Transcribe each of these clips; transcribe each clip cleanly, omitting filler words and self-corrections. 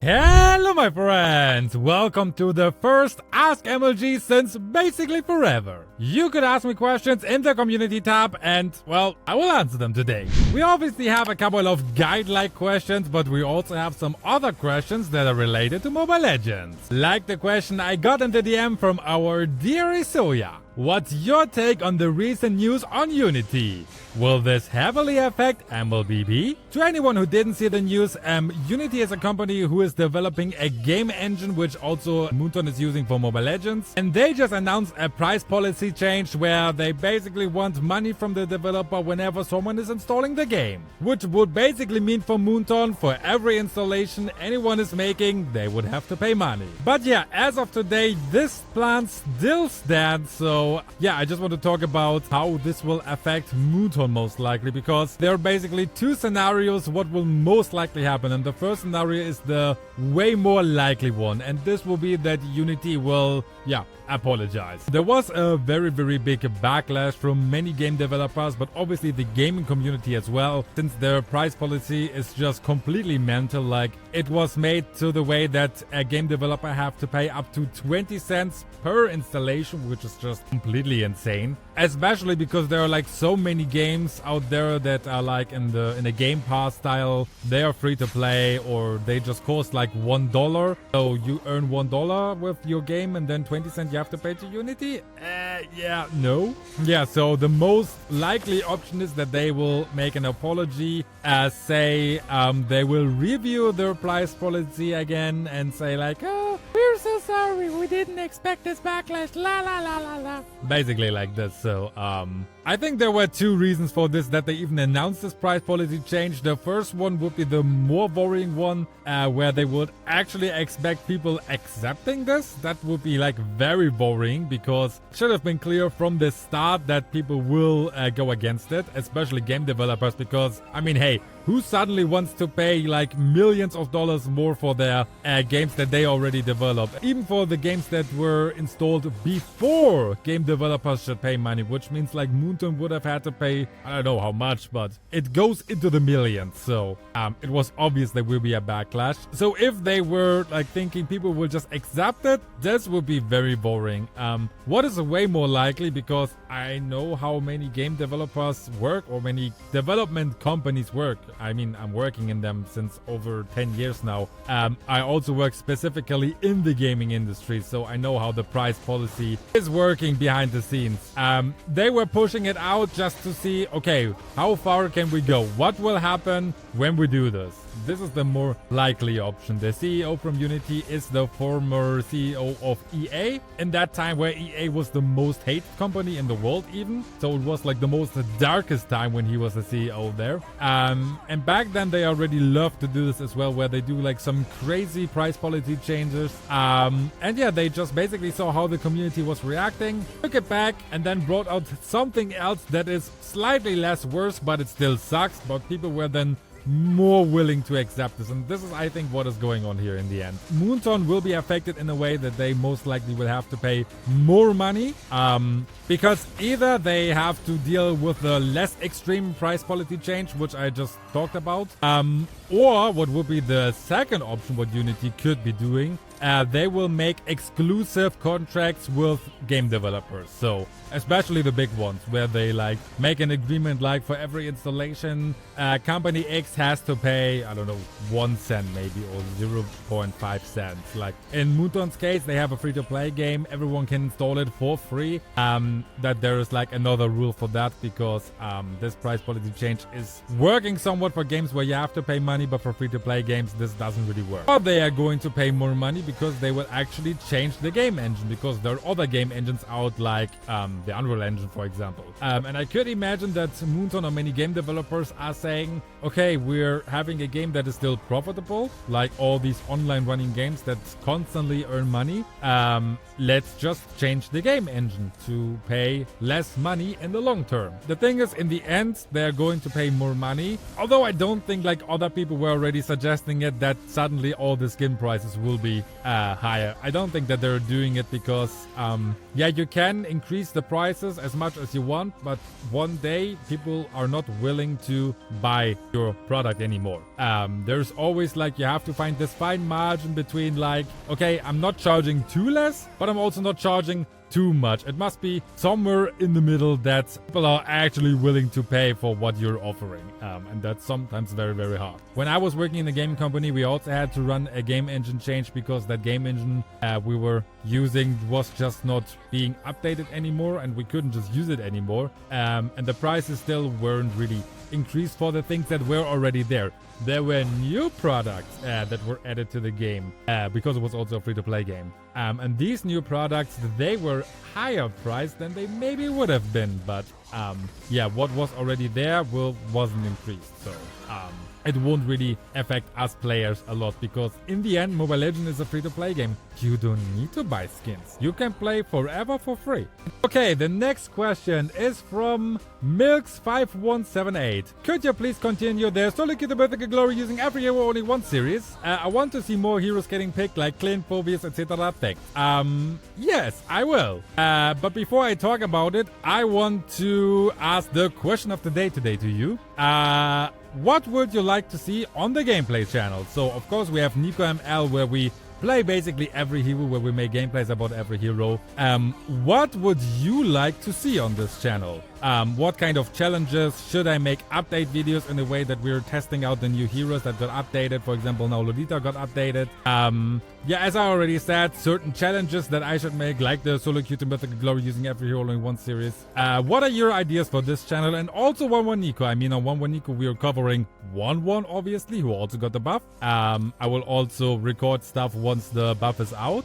Hello my friends, welcome to the first Ask MLG since basically forever. You could ask me questions in the community tab and, well, I will answer them today. We obviously have a couple of guide-like questions, but we also have some other questions that are related to Mobile Legends. Like the question I got in the DM from our dear 𝐃𝐢𝐬𝐬𝐿. What's your take on the recent news on Unity? Will this heavily affect MLBB? To anyone who didn't see the news, Unity is a company who is developing a game engine which also Moonton is using for Mobile Legends. And they just announced a price policy change where they basically want money from the developer whenever someone is installing the game. Which would basically mean for Moonton, for every installation anyone is making, they would have to pay money. But yeah, as of today, this plan still stands, so yeah, I just want to talk about how this will affect Moonton most likely, because there are basically two scenarios what will most likely happen, and the first scenario is the way more likely one, and this will be that Unity will, apologize. There was a very big backlash from many game developers, but obviously the gaming community as well, since their price policy is just completely mental. Like, it was made to the way that a game developer have to pay up to 20 cents per installation, which is just completely insane. Especially because there are like so many games out there that are like in a Game Pass style. They are free to play, or they just cost like $1. So you earn $1 with your game, and then 20 cents you have to pay to Unity. No. Yeah, so the most likely option is that they will make an apology, say they will review their price policy again and say like, oh, we're so sorry, we didn't expect this backlash, la la la la la. Basically like this. So I think there were two reasons for this, that they even announced this price policy change. The first one would be the more worrying one, where they would actually expect people accepting this. That would be like very worrying, because it should have been clear from the start that people will go against it, especially game developers, because I mean, hey, who suddenly wants to pay like millions of dollars more for their games that they already developed? Even for the games that were installed before game developers should pay money, which means like Moonton would have had to pay, I don't know how much, but it goes into the millions. So it was obvious there will be a backlash. So if they were like thinking people will just accept it, this would be very boring. What is way more likely, because I know how many game developers work, or many development companies work. I mean, I'm working in them since over 10 years now. I also work specifically in the gaming industry, so I know how the price policy is working behind the scenes. They were pushing it out just to see, okay, how far can we go? What will happen when we do this? This is the more likely option. The CEO from Unity is the former CEO of EA, in that time where EA was the most hated company in the world even. So it was like the most darkest time when he was the CEO there. And back then they already loved to do this as well, where they do like some crazy price policy changes. And yeah, they just basically saw how the community was reacting, took it back, and then brought out something else that is slightly less worse, but it still sucks. But people were then more willing to accept this, and this is, I think, what is going on here in the end. Moonton will be affected in a way that they most likely will have to pay more money, because either they have to deal with the less extreme price policy change, which I just talked about, or what would be the second option, what Unity could be doing, they will make exclusive contracts with game developers. So especially the big ones, where they like make an agreement like for every installation, company X has to pay, I don't know, 1 cent maybe, or 0.5 cents. Like in Moonton's case, they have a free-to-play game. Everyone can install it for free. That there is like another rule for that, because this price policy change is working somewhat for games where you have to pay money, but for free-to-play games, this doesn't really work. Or they are going to pay more money because they will actually change the game engine, because there are other game engines out, like the Unreal Engine, for example. And I could imagine that Moonton or many game developers are saying, okay, we're having a game that is still profitable, like all these online running games that constantly earn money. Let's just change the game engine to pay less money in the long term. The thing is, in the end, they're going to pay more money, although I don't think, like other people were already suggesting it, that suddenly all the skin prices will be higher. I don't think that they're doing it because, yeah, you can increase the prices as much as you want, but one day people are not willing to buy your product anymore. There's always like, you have to find this fine margin between like, okay, I'm not charging too less, but I'm also not charging too much. It must be somewhere in the middle that people are actually willing to pay for what you're offering. And that's sometimes very, very hard. When I was working in a game company, we also had to run a game engine change because that game engine we were using was just not being updated anymore, and we couldn't just use it anymore. And the prices still weren't really increased for the things that were already there. There were new products that were added to the game because it was also a free-to-play game. And these new products, they were higher priced than they maybe would have been. But yeah, what was already there wasn't increased. So it won't really affect us players a lot, because in the end, Mobile Legends is a free-to-play game. You don't need to buy skins. You can play forever for free. Okay, the next question is from Milks5178. Could you please continue the SolOQ Mythical Glory using every hero only one series? I want to see more heroes getting picked like Clint, Phobius, etc. Yes, I will. But before I talk about it, I want to ask the question of the day today to you. What would you like to see on the gameplay channel? So, of course, we have 𝐸𝐸 ML, where we play basically every hero, where we make gameplays about every hero. What would you like to see on this channel? What kind of challenges? Should I make update videos in a way that we're testing out the new heroes that got updated? For example, now Lolita got updated. Yeah, as I already said, certain challenges that I should make, like the SolOQ Mythical Glory using every hero in one series. What are your ideas for this channel? And also 𝐻𝐻𝐸𝐸. I mean, on 𝐻𝐻𝐸𝐸, we are covering 𝐻𝐻𝐸𝐸, obviously, who also got the buff. I will also record stuff once the buff is out.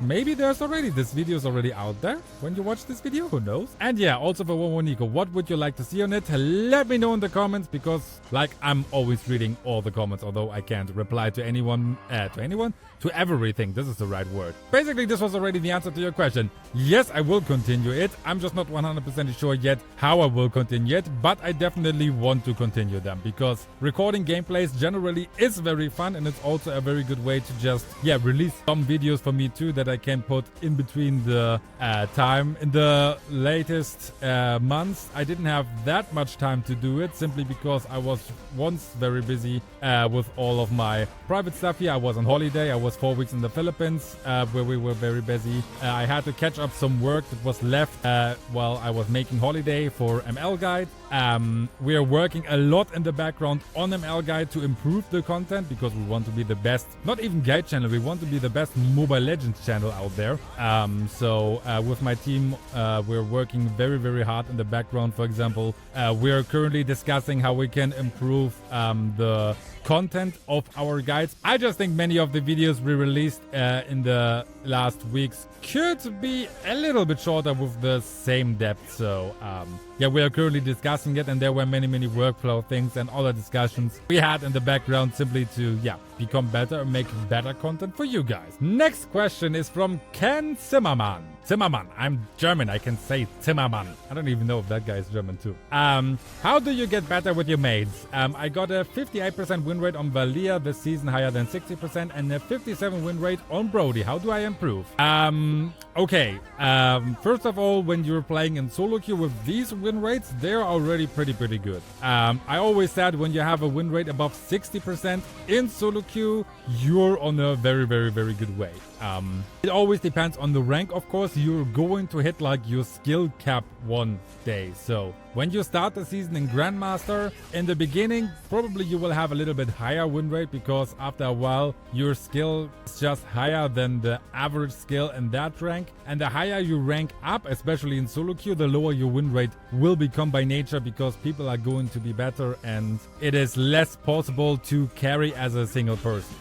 Maybe there's already, this video is already out there when you watch this video, who knows? And yeah, also for 𝐻𝐻𝐸𝐸, what would you like to see on it? Let me know in the comments, because like, I'm always reading all the comments, although I can't reply to anyone, to everything. This is the right word. Basically, this was already the answer to your question. Yes, I will continue it. I'm just not 100% sure yet how I will continue it, but I definitely want to continue them, because recording gameplays generally is very fun, and it's also a very good way to just, yeah, release some videos for me too that I can put in between the time. In the latest months, I didn't have that much time to do it, simply because I was once very busy with all of my private stuff here. I was on holiday. I was 4 weeks in the Philippines, where we were very busy. I had to catch up some work that was left while I was making holiday for ML Guide. We are working a lot in the background on ML Guide to improve the content, because we want to be the best, not even guide channel, we want to be the best Mobile Legends channel out there. So with my team, we're working very, very hard in the background. For example, we're currently discussing how we can improve the content of our guides. I just think many of the videos we released in the last weeks could be a little bit shorter with the same depth. So yeah, we are currently discussing it, and there were many workflow things and other discussions we had in the background, simply to, yeah, become better and make better content for you guys. Next question is from Ken Zimmerman. I'm German, I can say Zimmerman. I don't even know if that guy is German too. How do you get better with your maids? I got a 58% win rate on Valia this season, higher than 60%, and a 57 win rate on Brody. How do I improve? Okay, first of all, when you're playing in SolOQ with these win rates, they're already pretty good. I always said, when you have a win rate above 60% in SolOQ, you're on a very good way. It always depends on the rank, of course. You're going to hit like your skill cap one day. So when you start the season in Grandmaster, in the beginning, probably you will have a little bit higher win rate, because after a while, your skill is just higher than the average skill in that rank. And the higher you rank up, especially in SolOQ, the lower your win rate will become by nature, because people are going to be better and it is less possible to carry as a single person.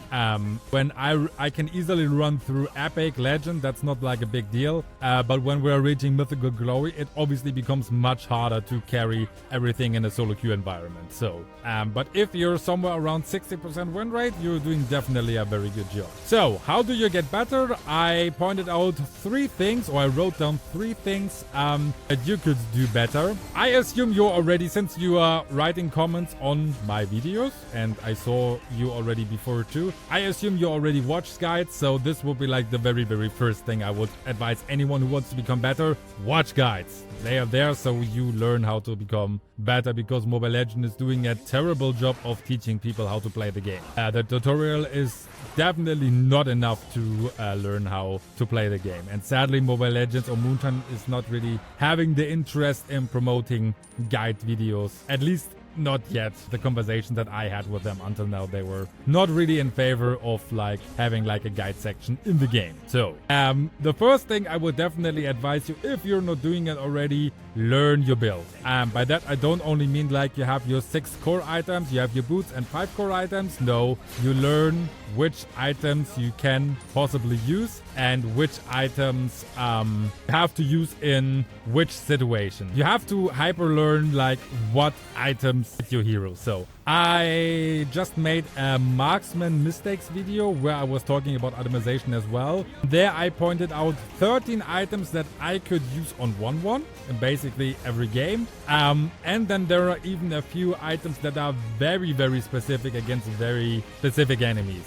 When I can easily run through Epic Legend, that's not like a big deal. But when we're reaching Mythical Glory, it obviously becomes much harder to carry everything in a SolOQ environment. So, but if you're somewhere around 60% win rate, you're doing definitely a very good job. So, how do you get better? I pointed out 3 things, or I wrote down 3 things that you could do better. I assume you're already, since you are writing comments on my videos, and I saw you already before too, I assume you already watched guides, so this will be like the very first thing I would advise anyone who wants to become better. Watch guides. They are there so you learn how to become better because Mobile Legends is doing a terrible job of teaching people how to play the game. The tutorial is definitely not enough to learn how to play the game. And sadly, Mobile Legends or Moonton is not really having the interest in promoting guide videos, at least not yet. The conversation that I had with them until now, they were not really in favor of like having like a guide section in the game. So the first thing I would definitely advise you, if you're not doing it already, learn your build. By that I don't only mean like you have your 6 core items, you have your boots and 5 core items. No, you learn which items you can possibly use and which items you have to use in which situation. You have to hyper learn like what items fit your hero. So I just made a marksman mistakes video where I was talking about itemization as well. There I pointed out 13 items that I could use on 1-1 in basically every game. And then there are even a few items that are very, very specific against very specific enemies.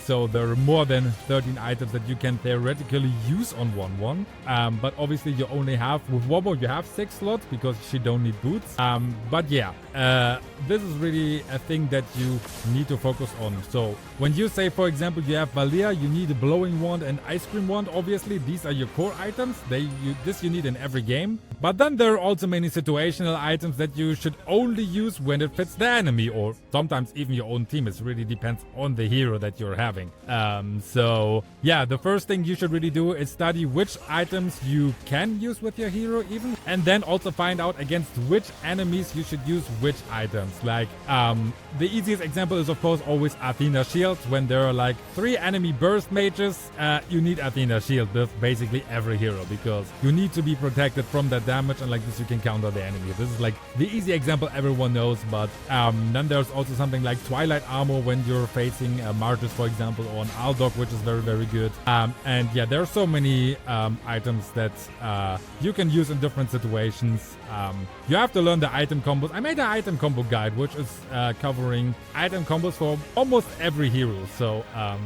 So there are more than 13 items that you can theoretically use on 1-1. But obviously you only have, with Wobo you have 6 slots because she don't need boots. But yeah, this is really a thing that you need to focus on. So when you say, for example, you have Valia, you need a blowing wand and ice cream wand. Obviously these are your core items. This you need in every game. But then there are also many situational items that you should only use when it fits the enemy, or sometimes even your own team. It really depends on the hero that you're having. So yeah, the first thing you should really do is study which items you can use with your hero even, and then also find out against which enemies you should use which items. Like the easiest example is of course always Athena shield. When there are like 3 enemy burst mages, you need Athena shield with basically every hero because you need to be protected from that damage, and like this you can counter the enemy. This is like the easy example everyone knows. But then there's also something like Twilight armor when you're facing Martyrs, for example, or an Aldog, which is very, very good. And yeah, there are so many items that you can use in different situations. You have to learn the item combos. I made an item combo guide which is covering item combos for almost every hero. So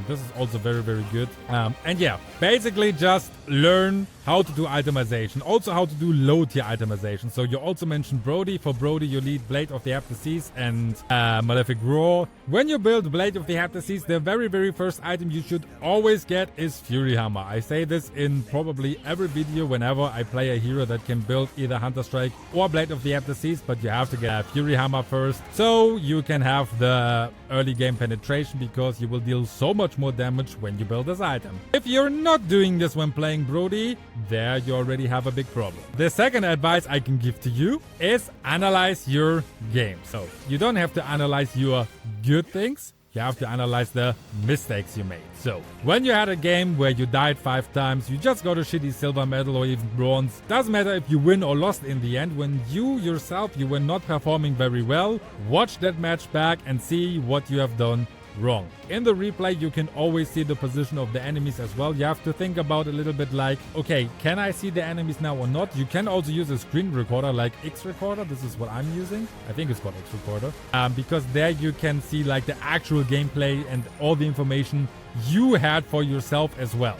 this is also very, very good. And yeah, basically just learn how to do itemization, also how to do low tier itemization. So you also mentioned Brody. For Brody you need Blade of the 𝐉𝐸𝐶 and Malefic Roar. When you build Blade of the 𝐉𝐸𝐶, the very, very first item you should always get is Fury Hammer. I say this in probably every video whenever I play a hero that can build either Hunter Strike or Blade of the 𝐉𝐸𝐶, but you have to get a Fury Hammer first so you can have the early game penetration, because you will deal so much more damage when you build this item. If you're not doing this when playing Brody, there you already have a big problem. The second advice I can give to you is analyze your game. So you don't have to analyze your good things. You have to analyze the mistakes you made. So when you had a game where you died 5 times, you just got a shitty silver medal or even bronze. Doesn't matter if you win or lost in the end. When you yourself, you were not performing very well, watch that match back and see what you have done wrong. In the replay you can always see the position of the enemies as well. You have to think about a little bit like, okay, can I see the enemies now or not? You can also use a screen recorder like X Recorder. This is what I'm using. I think it's called X Recorder. Because there you can see like the actual gameplay and all the information you had for yourself as well.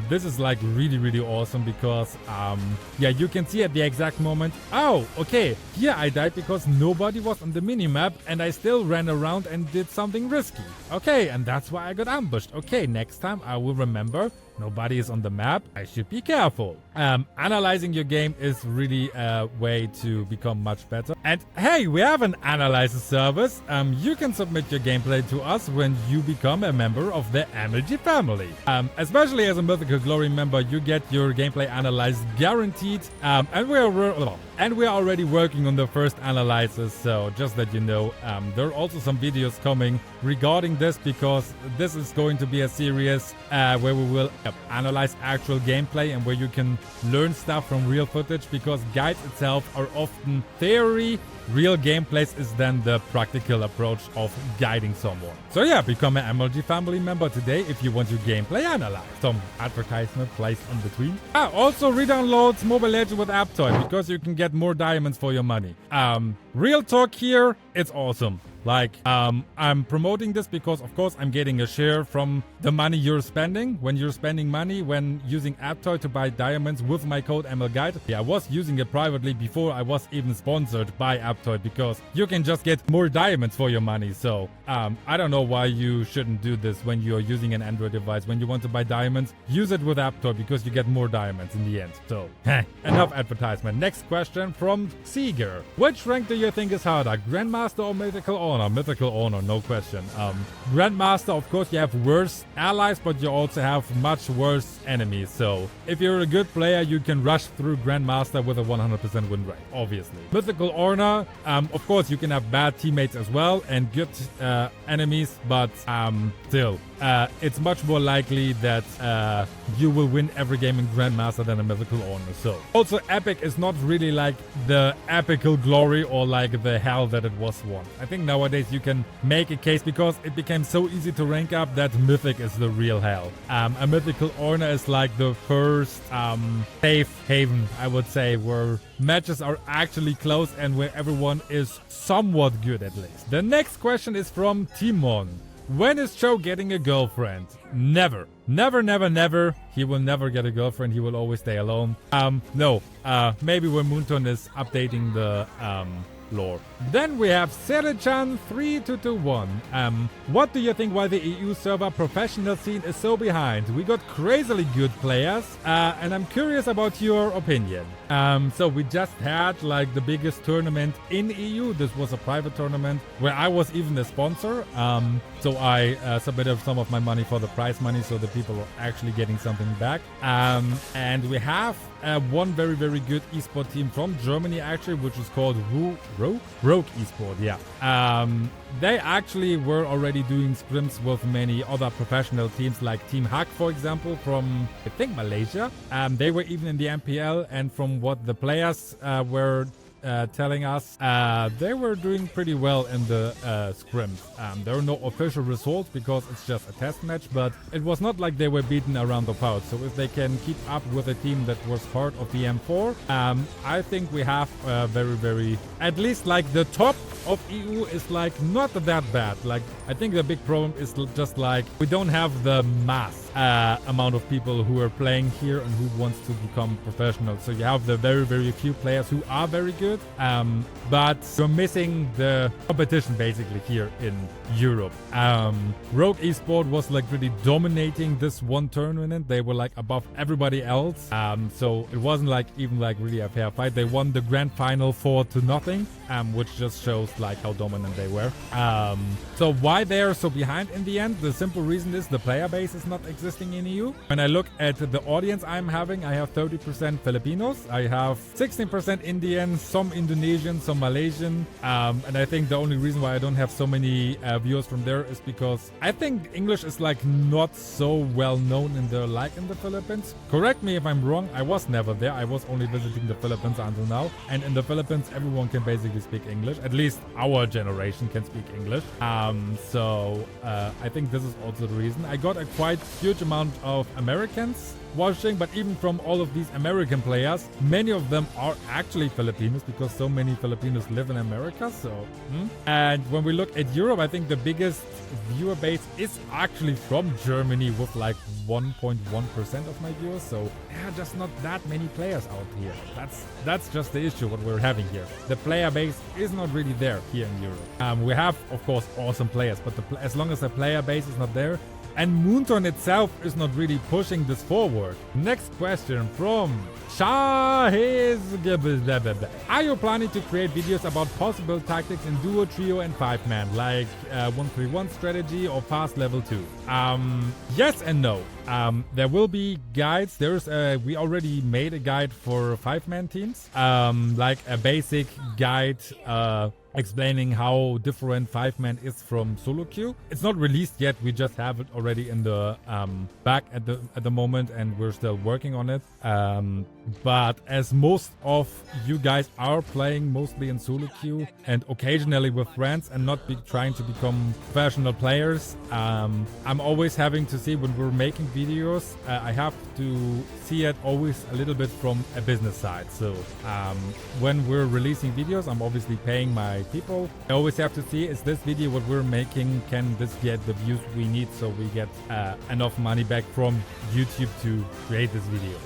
This is like really, really awesome because yeah, you can see at the exact moment, oh, okay, here I died because nobody was on the minimap and I still ran around and did something risky. Okay, and that's why I got ambushed. Okay, next time I will remember nobody is on the map. I should be careful. Analyzing your game is really a way to become much better. And hey, we have an analyzer service. You can submit your gameplay to us when you become a member of the MLG family. Especially as a Mythical Glory member, you get your gameplay analyzed guaranteed. And we are already working on the first analyzers. So just that you know, there are also some videos coming regarding this, because this is going to be a series where we will analyze actual gameplay and where you can learn stuff from real footage, because guides itself are often theory. Real gameplays is then the practical approach of guiding someone. So yeah, become an MLG family member today if you want your gameplay analyzed. Some advertisement placed in between. Also re-download Mobile Legends with AppToy, because you can get more diamonds for your money. Real talk here, it's awesome. Like, I'm promoting this because, of course, I'm getting a share from the money you're spending. When you're spending money when using AppToy to buy diamonds with my code MLGuide. Yeah, I was using it privately before I was even sponsored by AppToy because you can just get more diamonds for your money. So, I don't know why you shouldn't do this when you're using an Android device. When you want to buy diamonds, use it with AppToy because you get more diamonds in the end. So, enough advertisement. Next question from Seeger. Which rank do you think is harder, Grandmaster or Mythical Honor? Mythical Honor, no question. Grandmaster, of course, you have worse allies, but you also have much worse enemies. So, if you're a good player, you can rush through Grandmaster with a 100% win rate, obviously. Mythical Honor, of course, you can have bad teammates as well and good enemies, but still, it's much more likely that you will win every game in Grandmaster than a Mythical Honor. So, also Epic is not really like the epical glory or like the hell that it was once. I think nowadays you can make a case because it became so easy to rank up that Mythic is the real hell. A Mythical Honor is like the first safe haven, I would say, where matches are actually close and where everyone is somewhat good at least. The next question is from Timon. When is Joe getting a girlfriend? Never. Never, never, never. He will never get a girlfriend. He will always stay alone. No. Maybe when Moonton is updating the lore. Then we have Serichan 3221. What do you think why the EU server professional scene is so behind? We got crazily good players, and I'm curious about your opinion. So we just had like the biggest tournament in EU. This was a private tournament where I was even a sponsor. So I submitted some of my money for the prize money, so the people are actually getting something back. And we have one very, very good esport team from Germany actually, which is called Rogue Esport, yeah. They actually were already doing scrims with many other professional teams like Team Hack, for example, from, I think, Malaysia. They were even in the MPL, and from what the players were telling us, they were doing pretty well in the scrims. There were no official results because it's just a test match, but it was not like they were beaten around the pouch. So if they can keep up with a team that was part of the M4, I think we have very, very, at least like the top of EU is like not that bad. Like, I think the big problem is just like we don't have the mass amount of people who are playing here and who wants to become professional. So you have the very, very few players who are very good, but you're missing the competition basically here in Europe. Rogue Esport was like really dominating this one tournament. They were like above everybody else. So it wasn't like even like really a fair fight. They won the grand final 4-0, which just shows like how dominant they were. So why they are so behind in the end? The simple reason is the player base is not existing in EU. When I look at the audience I'm having, I have 30% Filipinos, I have 16% Indian, some Indonesian, some Malaysian, and I think the only reason why I don't have so many viewers from there is because I think English is like not so well known in the in the Philippines. Correct me if I'm wrong, I was never there. I was only visiting the Philippines until now, and in the Philippines everyone can basically speak English. At least our generation can speak English. So I think this is also the reason. I got a quite huge amount of Americans watching, but even from all of these American players, many of them are actually Filipinos because so many Filipinos live in America. So, and when we look at Europe, I think the biggest viewer base is actually from Germany with like 1.1% of my viewers. So there are just not that many players out here. That's just the issue what we're having here. The player base is not really there here in Europe. We have, of course, awesome players, but as long as the player base is not there, and Moonton itself is not really pushing this forward. Next question from 𝐃𝐤𝐬𝐧. Are you planning to create videos about possible tactics in duo, trio, and 5-man, like 1-3-1 strategy or fast level 2? Yes and no. There will be guides. We already made a guide for 5-man teams, like a basic guide explaining how different 5-man is from SolOQ. It's not released yet. We just have it already in the back at the moment, and we're still working on it. But as most of you guys are playing mostly in SolOQ and occasionally with friends and not trying to become professional players, I'm always having to see when we're making videos, I have to see it always a little bit from a business side. So when we're releasing videos, I'm obviously paying my people. I always have to see, is this video what we're making, can this get the views we need so we get enough money back from YouTube to create this video.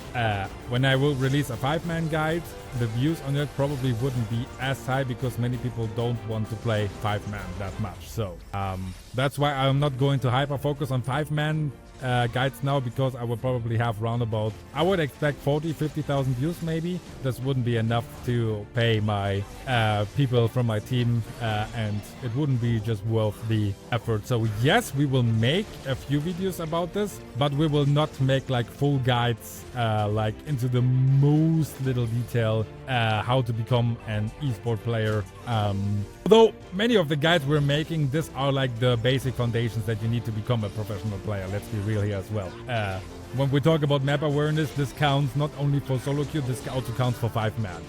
When I will release a 5-man guide, the views on it probably wouldn't be as high because many people don't want to play 5-man that much. So that's why I'm not going to hyper focus on 5-man guides now, because I would probably have roundabout, I would expect 40,000-50,000 views maybe. This wouldn't be enough to pay my people from my team, and it wouldn't be just worth the effort. So yes, we will make a few videos about this, but we will not make like full guides like into the most little detail how to become an esport player. Although many of the guides we're making, these are like the basic foundations that you need to become a professional player. Let's be real here as well. When we talk about map awareness, this counts not only for SolOQ, this also counts for 5-man.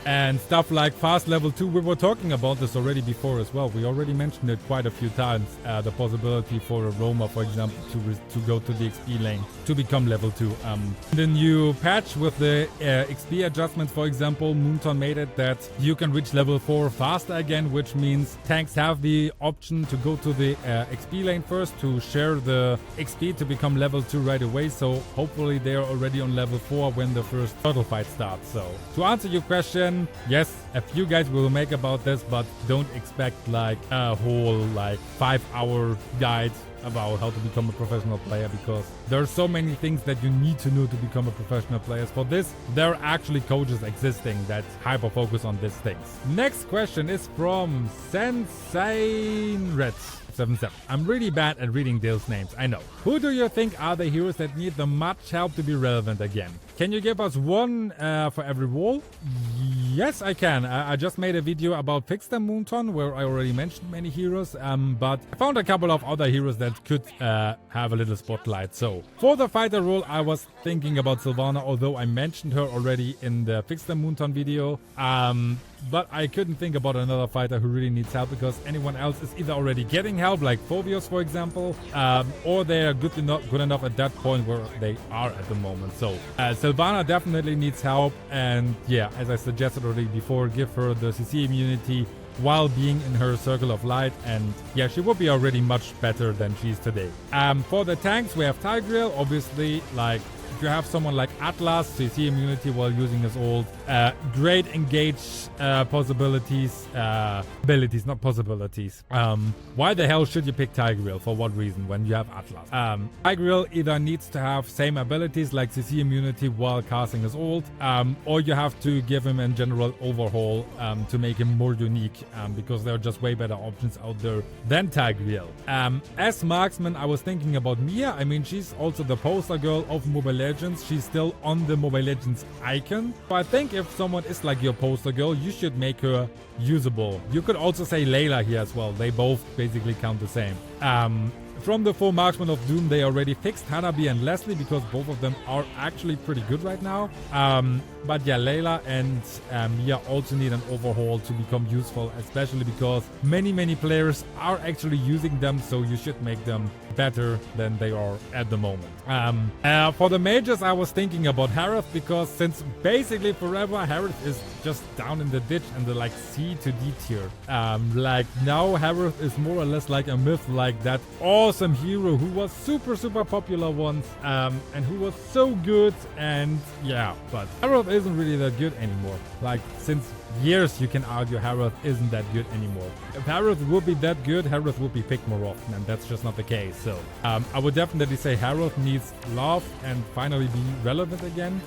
And stuff like fast level 2, we were talking about this already before as well. We already mentioned it quite a few times. The possibility for a roamer, for example, to go to the XP lane to become level 2. The new patch with the XP adjustments, for example, Moonton made it that you can reach level 4 faster again, which means tanks have the option to go to the XP lane first to share the XP to become level 2 right away. So hopefully they are already on level 4 when the first turtle fight starts. So to answer your question, yes, a few guides will make about this, but don't expect like a whole like 5-hour guide about how to become a professional player, because there are so many things that you need to know to become a professional player. For this, there are actually coaches existing that hyper focus on these things. Next question is from Sensei77. I'm really bad at reading those names, I know. Who do you think are the heroes that need the much help to be relevant again? Can you give us one for every role? Yes, I can. I just made a video about Fixter Moonton where I already mentioned many heroes, but I found a couple of other heroes that could have a little spotlight. So for the fighter role, I was thinking about Sylvana, although I mentioned her already in the Fixter Moonton video. But I couldn't think about another fighter who really needs help, because anyone else is either already getting help, like Phobios, for example, or they're good enough at that point where they are at the moment. So Sylvana definitely needs help, and yeah, as I suggested already before, give her the CC immunity while being in her circle of light, and yeah, she will be already much better than she is today. For the tanks, we have 𝐾𝐲𝐬𝐬, obviously. Like, if you have someone like Atlas, CC immunity while using his ult, great engage possibilities, abilities, not possibilities. Why the hell should you pick 𝐾𝐲𝐬𝐬? For what reason when you have Atlas? 𝐾𝐲𝐬𝐬 either needs to have same abilities like CC immunity while casting his ult, or you have to give him a general overhaul to make him more unique, because there are just way better options out there than 𝐾𝐲𝐬𝐬. As marksman, I was thinking about Mia. I mean, she's also the poster girl of Mobile Legends. She's still on the Mobile Legends icon. But I think if someone is like your poster girl, you should make her usable. You could also say Layla here as well. They both basically count the same. From the 4 marksmen of Doom, they already fixed Hanabi and Leslie, because both of them are actually pretty good right now. But yeah, Layla and Mia also need an overhaul to become useful, especially because many players are actually using them, so you should make them better than they are at the moment. For the mages, I was thinking about Harith, because since basically forever Harith is just down in the ditch in the like C to D tier. Like now Harith is more or less like a myth, like that awesome hero who was super popular once, and who was so good, and yeah, but Harith isn't really that good anymore. Like, since years you can argue Harith isn't that good anymore. If Harith would be that good, Harith would be picked more often, and that's just not the case. So I would definitely say Harith needs love and finally be relevant again.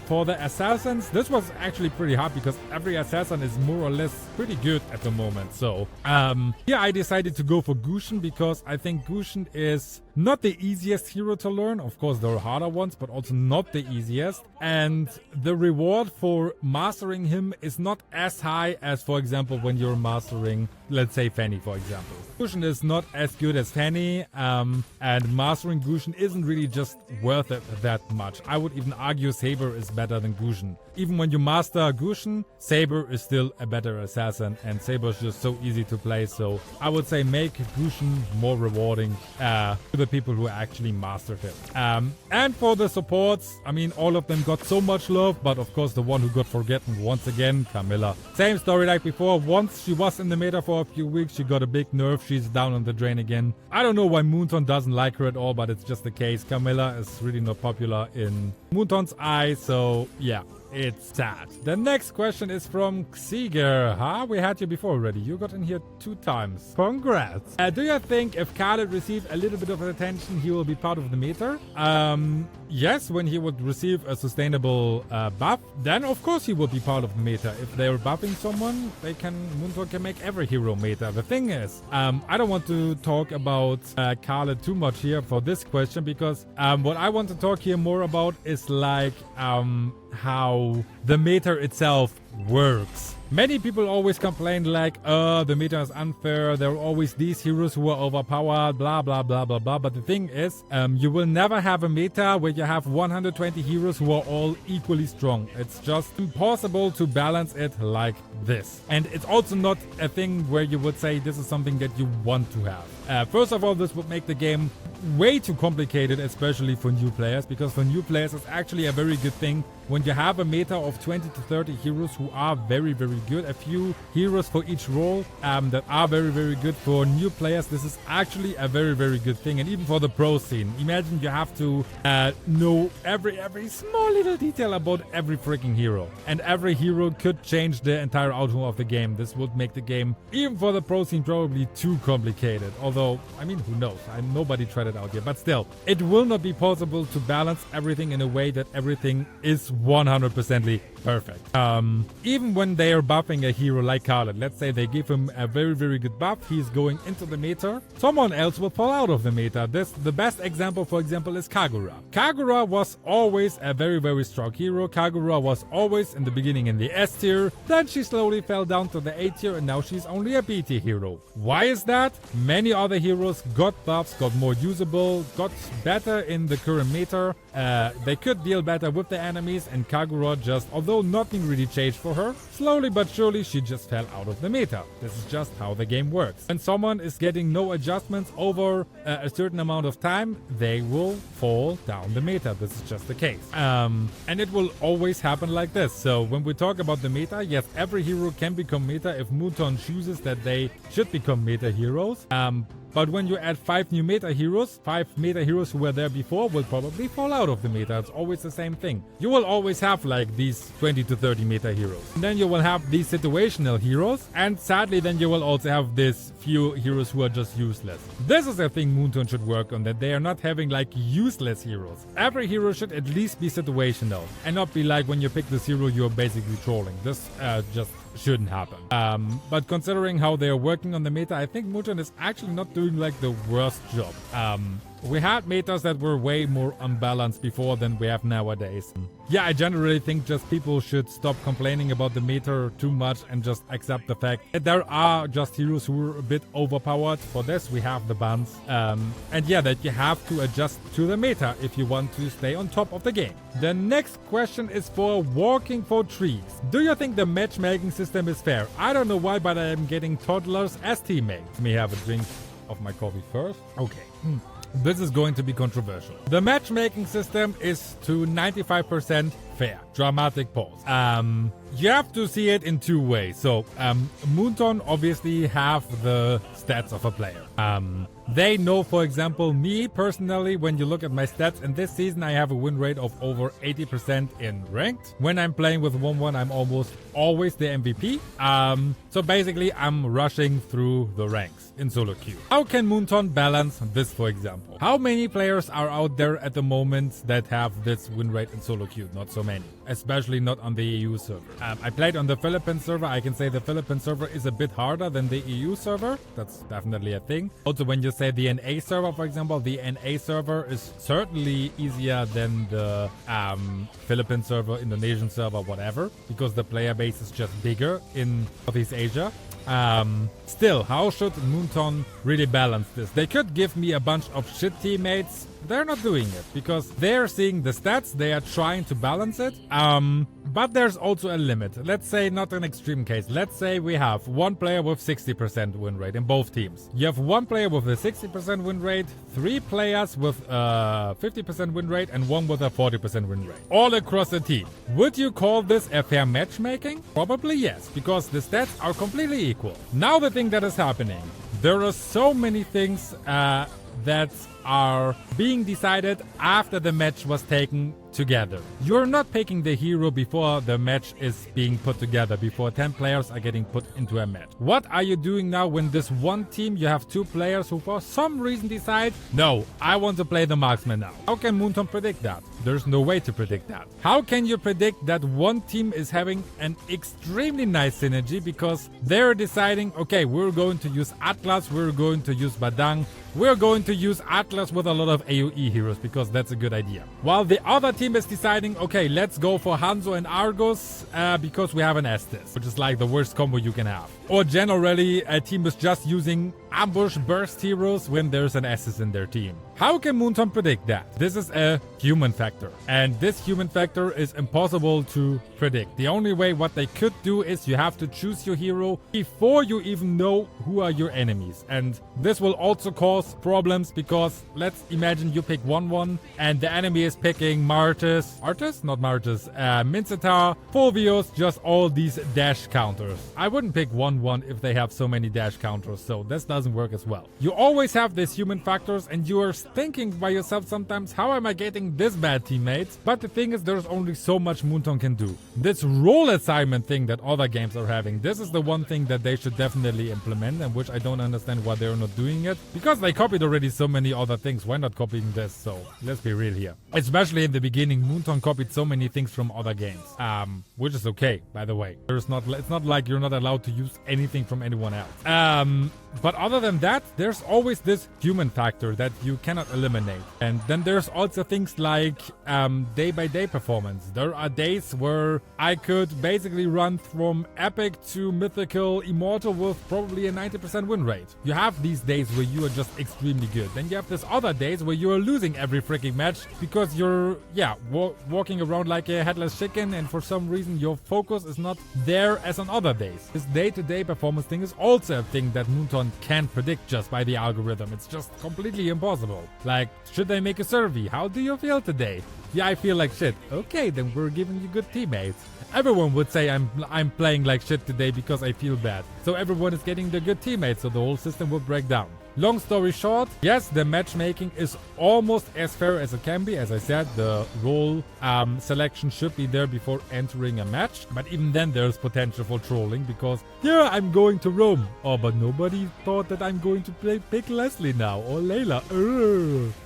For the assassins, this was actually pretty hard, because every assassin is more or less pretty good at the moment. So yeah, I decided to go for 𝐾𝐲𝐬𝐬, because I think 𝐾𝐲𝐬𝐬 is not the easiest hero to learn. Of course, there are harder ones, but also not the easiest. And the reward for mastering him is not as high as, for example, when you're mastering let's say Fanny, for example. 𝐼𝐴𝐻𝐻 is not as good as Fanny, and mastering 𝐼𝐴𝐻𝐻 isn't really just worth it that much. I would even argue 𝐉𝐴𝐻𝐻 is better than 𝐼𝐴𝐻𝐻. Even when you master 𝐼𝐴𝐻𝐻, 𝐉𝐴𝐻𝐻 is still a better assassin, and 𝐉𝐴𝐻𝐻 is just so easy to play. So I would say make 𝐼𝐴𝐻𝐻 more rewarding to the people who actually mastered it. And for the supports, I mean, all of them got so much love, but of course the one who got forgotten once again, Camilla. Same story like before. Once she was in the meta for a few weeks, she got a big nerf. She's down on the drain again. I don't know why Moonton doesn't like her at all, but it's just the case. Camilla is really not popular in Moonton's eyes, so yeah. It's sad. The next question is from 𝐃𝐤𝐬𝐬𝐜𝐿. We had you before already. You got in here 2 times. Congrats. Do you think if 𝐾𝐲𝐻𝐿 receives a little bit of attention, he will be part of the meta? Yes, when he would receive a sustainable buff, then of course he will be part of the meta. If they're buffing someone, Moonton can make every hero meta. The thing is, I don't want to talk about 𝐾𝐲𝐻𝐿 too much here for this question, because what I want to talk here more about is like how the meta itself works. Many people always complain like, the meta is unfair, there are always these heroes who are overpowered, blah blah blah blah blah. But the thing is, you will never have a meta where you have 120 heroes who are all equally strong. It's just impossible to balance it like this. And it's also not a thing where you would say this is something that you want to have. First of all, this would make the game way too complicated, especially for new players, because for new players it's actually a very good thing when you have a meta of 20 to 30 heroes who are very good. A few heroes for each role that are very good. For new players, this is actually a very good thing. And even for the pro scene, imagine you have to know every small little detail about every freaking hero, and every hero could change the entire outcome of the game. This would make the game, even for the pro scene, probably too complicated. Although, I mean, who knows? Nobody tried it out yet, but still, it will not be possible to balance everything in a way that everything is 100% perfect. Even when they are buffing a hero like 𝐾𝐲𝐻𝐿, let's say they give him a very good buff, he's going into the meta, someone else will fall out of the meta. The best example, for example, is 𝐾𝐲𝐻𝐿. 𝐾𝐲𝐻𝐿 was always a very strong hero. 𝐾𝐲𝐻𝐿 was always in the beginning in the S tier, then she slowly fell down to the A tier, and now she's only a B tier hero. Why is that? Many other heroes got buffs, got more usable, got better in the current meta. They could deal better with the enemies, and 𝐾𝐲𝐻𝐿 just, although nothing really changed for her, slowly but surely she just fell out of the meta. This is just how the game works. When someone is getting no adjustments over a certain amount of time, they will fall down the meta. This is just the case. And it will always happen like this. So when we talk about the meta, yes, every hero can become meta if Moonton chooses that they should become meta heroes. But when you add 5 new meta heroes, 5 meta heroes who were there before will probably fall out of the meta. It's always the same thing. You will always have like these 20 to 30 meta heroes. And then you will have these situational heroes. And sadly, then you will also have these few heroes who are just useless. This is a thing Moonton should work on, that they are not having like useless heroes. Every hero should at least be situational and not be like when you pick this hero, you're basically trolling. This just shouldn't happen. But considering how they are working on the meta, I think Moonton is actually not doing like the worst job. We had metas that were way more unbalanced before than we have nowadays. Yeah, I generally think just people should stop complaining about the meta too much and just accept the fact that there are just heroes who are a bit overpowered. For this, we have the bans. And yeah, that you have to adjust to the meta if you want to stay on top of the game. The next question is for Walking for Trees. Do you think the matchmaking system is fair? I don't know why, but I am getting toddlers as teammates. Let me have a drink of my coffee first. Okay. This is going to be controversial. The matchmaking system is to 95% fair. Dramatic pause. You have to see it in 2 ways. So, Moonton obviously have the stats of a player. They know, for example, me personally, when you look at my stats, in this season I have a win rate of over 80% in ranked. When I'm playing with 1-1, I'm almost always the MVP. So basically, I'm rushing through the ranks in SolOQ. How can Moonton balance this, for example? How many players are out there at the moment that have this win rate in SolOQ? Not so many, especially not on the EU server. I played on the Philippines server. I can say the Philippines server is a bit harder than the EU server. That's definitely a thing. Also, when you say the NA server, for example, the NA server is certainly easier than the Philippines server, Indonesian server, whatever, because the player base is just bigger in Southeast Asia. Still, how should Moonton really balance this? They could give me a bunch of shit teammates. They're not doing it because they're seeing the stats. They are trying to balance it. But there's also a limit. Let's say not an extreme case. Let's say we have one player with 60% win rate in both teams. You have one player with a 60% win rate, 3 players with a 50% win rate, and 1 with a 40% win rate. All across the team. Would you call this a fair matchmaking? Probably yes, because the stats are completely equal. Now the thing that is happening. There are so many things that are being decided after the match was taken together. You're not picking the hero before the match is being put together, before 10 players are getting put into a match. What are you doing now when this one team, you have 2 players who for some reason decide, no, I want to play the marksman now? How can Moonton predict that? There's no way to predict that. How can you predict that one team is having an extremely nice synergy because they're deciding, okay, we're going to use Atlas, we're going to use Badang, we're going to use Atlas with a lot of AoE heroes because that's a good idea. While the other team is deciding, okay, let's go for Hanzo and Argos because we have an Estes, which is like the worst combo you can have. Or generally, a team is just using ambush burst heroes when there's an Estes in their team. How can Moonton predict that? This is a human factor, and this human factor is impossible to predict. The only way what they could do is you have to choose your hero before you even know who are your enemies. And this will also cause problems because let's imagine you pick 1-1 and the enemy is picking Martis, Mincetar, Fulvius, just all these dash counters. I wouldn't pick 1-1 if they have so many dash counters, so this doesn't work as well. You always have these human factors and you are thinking by yourself sometimes, how am I getting this bad teammates? But the thing is, there's only so much Moonton can do. This role assignment thing that other games are having, this is the one thing that they should definitely implement, and which I don't understand why they're not doing it. Because they copied already so many other things, why not copying this? So let's be real here. Especially in the beginning, Moonton copied so many things from other games, which is okay, by the way. It's not like you're not allowed to use anything from anyone else. But other than that, there's always this human factor that you cannot eliminate. And then there's also things like day-by-day performance. There are days where I could basically run from epic to mythical immortal with probably a 90% win rate. You have these days where you are just extremely good. Then you have these other days where you are losing every freaking match because you're, walking around like a headless chicken, and for some reason your focus is not there as on other days. This day-to-day performance thing is also a thing that Moonton can't predict just by the algorithm. It's just completely impossible. Like, should they make a survey? How do you feel today? Yeah, I feel like shit. Okay, then we're giving you good teammates. Everyone would say I'm playing like shit today because I feel bad. So everyone is getting the good teammates, so the whole system will break down. Long story short, yes, the matchmaking is almost as fair as it can be. As I said, the role selection should be there before entering a match. But even then, there's potential for trolling because, yeah, I'm going to Rome. Oh, but nobody thought that I'm going to pick Leslie now or Layla.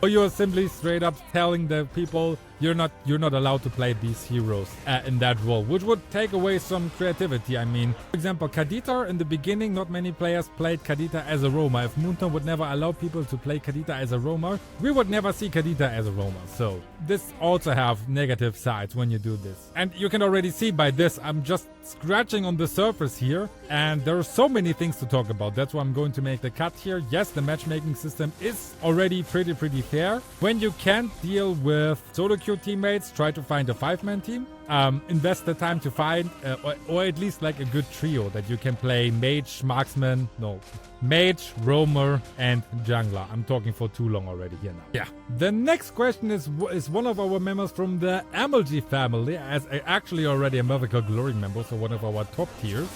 Or you're simply straight up telling the people you're not allowed to play these heroes in that role, which would take away some creativity. I mean, for example, Kadita in the beginning, not many players played Kadita as a roamer. If Moonton would never allow people to play Kadita as a roamer, we would never see Kadita as a roamer. So this also have negative sides when you do this. And you can already see by this, I'm just scratching on the surface here, and there are so many things to talk about. That's why I'm going to make the cut here. Yes, the matchmaking system is already pretty fair. When you can't deal with SolOQ teammates, try to find a 5-man team. Invest the time to find or at least like a good trio that you can play mage, roamer, and jungler. I'm talking for too long already here now. Yeah. The next question is one of our members from the MLG family, as actually already a mythical glory member, so one of our top tiers,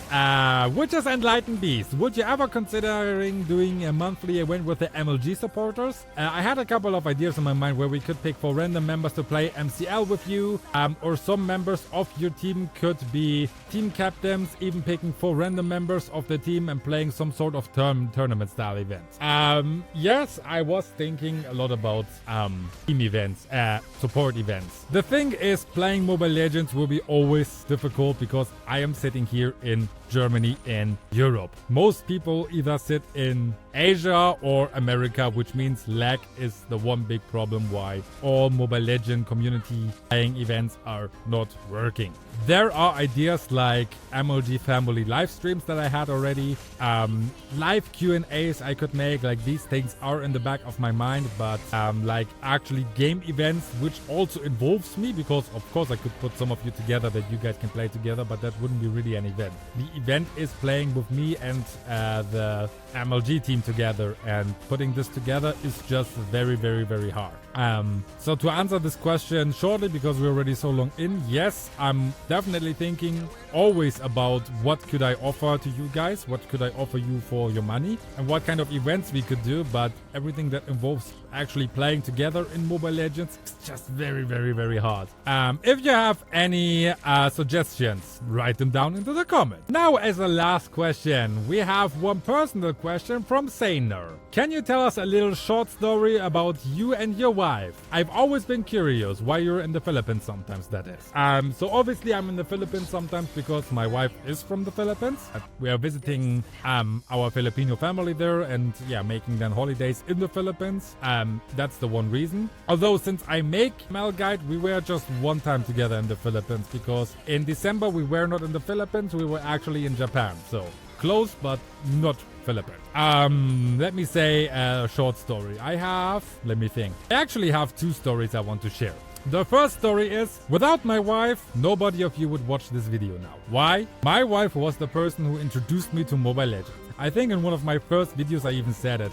which is Enlightened Beast. Would you ever considering doing a monthly event with the MLG supporters? I had a couple of ideas in my mind where we could pick 4 random members to play MCL with you, or some members of your team could be team captains, even picking 4 random members of the team and playing some sort of tournament style event. Yes, I was thinking a lot about team events, support events. The thing is, playing Mobile Legends will be always difficult because I am sitting here in Germany and Europe. Most people either sit in Asia or America, which means lag is the one big problem why all Mobile Legend community playing events are not working. There are ideas like MLG family live streams that I had already, live Q&As I could make, like these things are in the back of my mind, but like actually game events, which also involves me, because of course I could put some of you together that you guys can play together, but that wouldn't be really an event. The event is playing with me and the MLG team together, and putting this together is just very, very, very hard. So to answer this question shortly, because we're already so long in, yes, I'm definitely thinking always about what could I offer to you guys, what could I offer you for your money, and what kind of events we could do, but everything that involves actually playing together in Mobile Legends is just very, very, very hard. If you have any suggestions, write them down into the comments. Now, as a last question, we have one personal question from Sainer. Can you tell us a little short story about you and your wife? I've always been curious why you're in the Philippines sometimes, that is. So obviously I'm in the Philippines sometimes because my wife is from the Philippines. We are visiting our Filipino family there, and yeah, making then holidays in the Philippines. That's the one reason. Although since I make ML Guide, we were just one time together in the Philippines, because in December we were not in the Philippines, we were actually in Japan. So close, but not Philippines. Let me say a short story. Let me think. I actually have two stories I want to share. The first story is, without my wife, nobody of you would watch this video now. Why? My wife was the person who introduced me to Mobile Legends. I think in one of my first videos I even said it.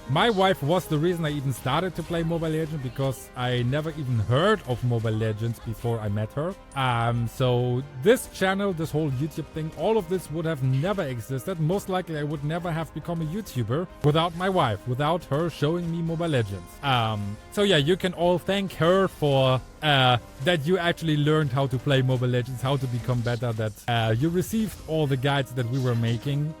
My wife was the reason I even started to play Mobile Legends, because I never even heard of Mobile Legends before I met her. So this channel, this whole YouTube thing, all of this would have never existed. Most likely I would never have become a YouTuber without my wife, without her showing me Mobile Legends. So yeah, you can all thank her for that you actually learned how to play Mobile Legends, how to become better, that you received all the guides that we were making.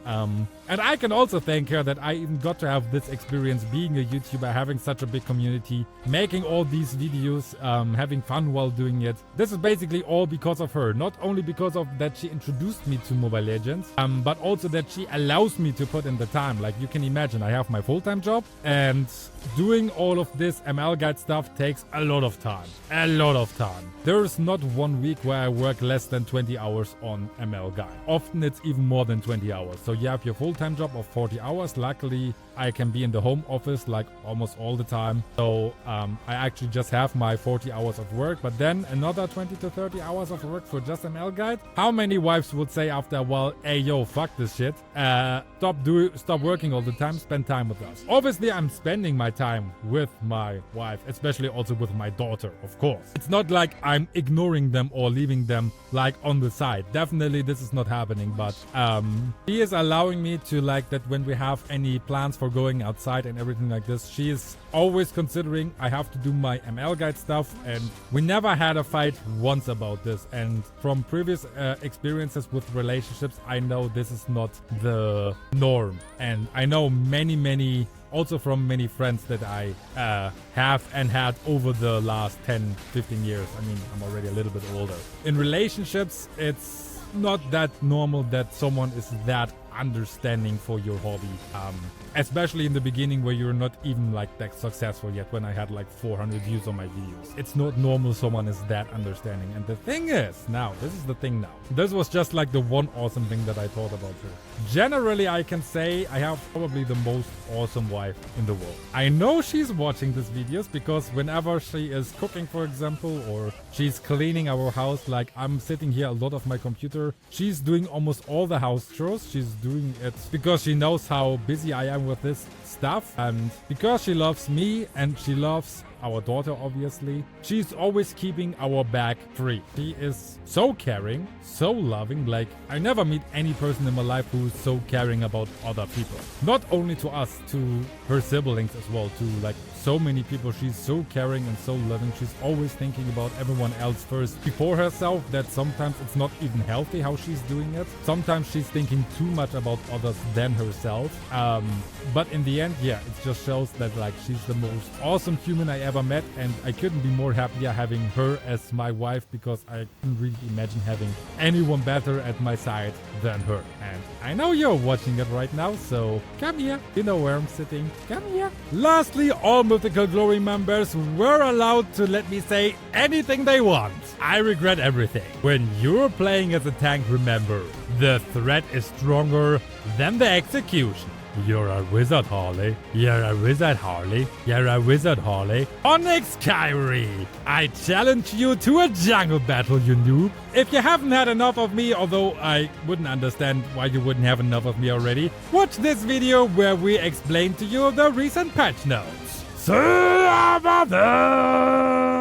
And I can also thank her that I even got to have this experience being a YouTuber, having such a big community, making all these videos, having fun while doing it. This is basically all because of her. Not only because of that she introduced me to Mobile Legends, but also that she allows me to put in the time. Like you can imagine, I have my full-time job, and doing all of this ML Guide stuff takes a lot of time. A lot of time. There's not 1 week where I work less than 20 hours on ML Guide. Often it's even more than 20 hours. So you have your full-time job of 40 hours. Luckily, I can be in the home office like almost all the time. So I actually just have my 40 hours of work, but then another 20 to 30 hours of work for just ML Guide. How many wives would say after a while, hey yo, fuck this shit. Stop working all the time, spend time with us. Obviously, I'm spending my time with my wife, especially also with my daughter, of course. It's not like I'm ignoring them or leaving them like on the side. Definitely this is not happening, but she is allowing me to, like, that when we have any plans for going outside and everything like this, she is always considering I have to do my ML Guide stuff, and we never had a fight once about this. And from previous experiences with relationships, I know this is not the norm, and I know many also from many friends that I have and had over the last 10-15 years. I mean, I'm already a little bit older. In relationships, it's not that normal that someone is that understanding for your hobby, especially in the beginning where you're not even like that successful yet. When I had like 400 views on my videos, it's not normal someone is that understanding. And the thing is, now this is the thing now, this was just like the one awesome thing that I thought about her. Generally, I can say I have probably the most awesome wife in the world. I know she's watching these videos because whenever she is cooking, for example, or she's cleaning our house, like I'm sitting here a lot of my computer, she's doing almost all the house chores. She's doing it because she knows how busy I am with this stuff, and because she loves me and she loves our daughter, obviously, she's always keeping our back free. She is so caring, so loving. Like, I never meet any person in my life who's so caring about other people. Not only to us, to her siblings as well, to like so many people. She's so caring and so loving. She's always thinking about everyone else first before herself. That sometimes it's not even healthy how she's doing it. Sometimes she's thinking too much about others than herself. But in the the end, yeah, it just shows that like she's the most awesome human I ever met, and I couldn't be more happier having her as my wife, because I couldn't really imagine having anyone better at my side than her. And I know you're watching it right now, so come here. You know where I'm sitting. Come here. Lastly, all Mythical Glory members were allowed to let me say anything they want. I regret everything. When you're playing as a tank, remember, the threat is stronger than the execution. You're a wizard, Harley. You're a wizard, Harley. You're a wizard, Harley. Onyx Kyrie, I challenge you to a jungle battle, you noob. If you haven't had enough of me, although I wouldn't understand why you wouldn't have enough of me already, watch this video where we explain to you the recent patch notes. See you over there!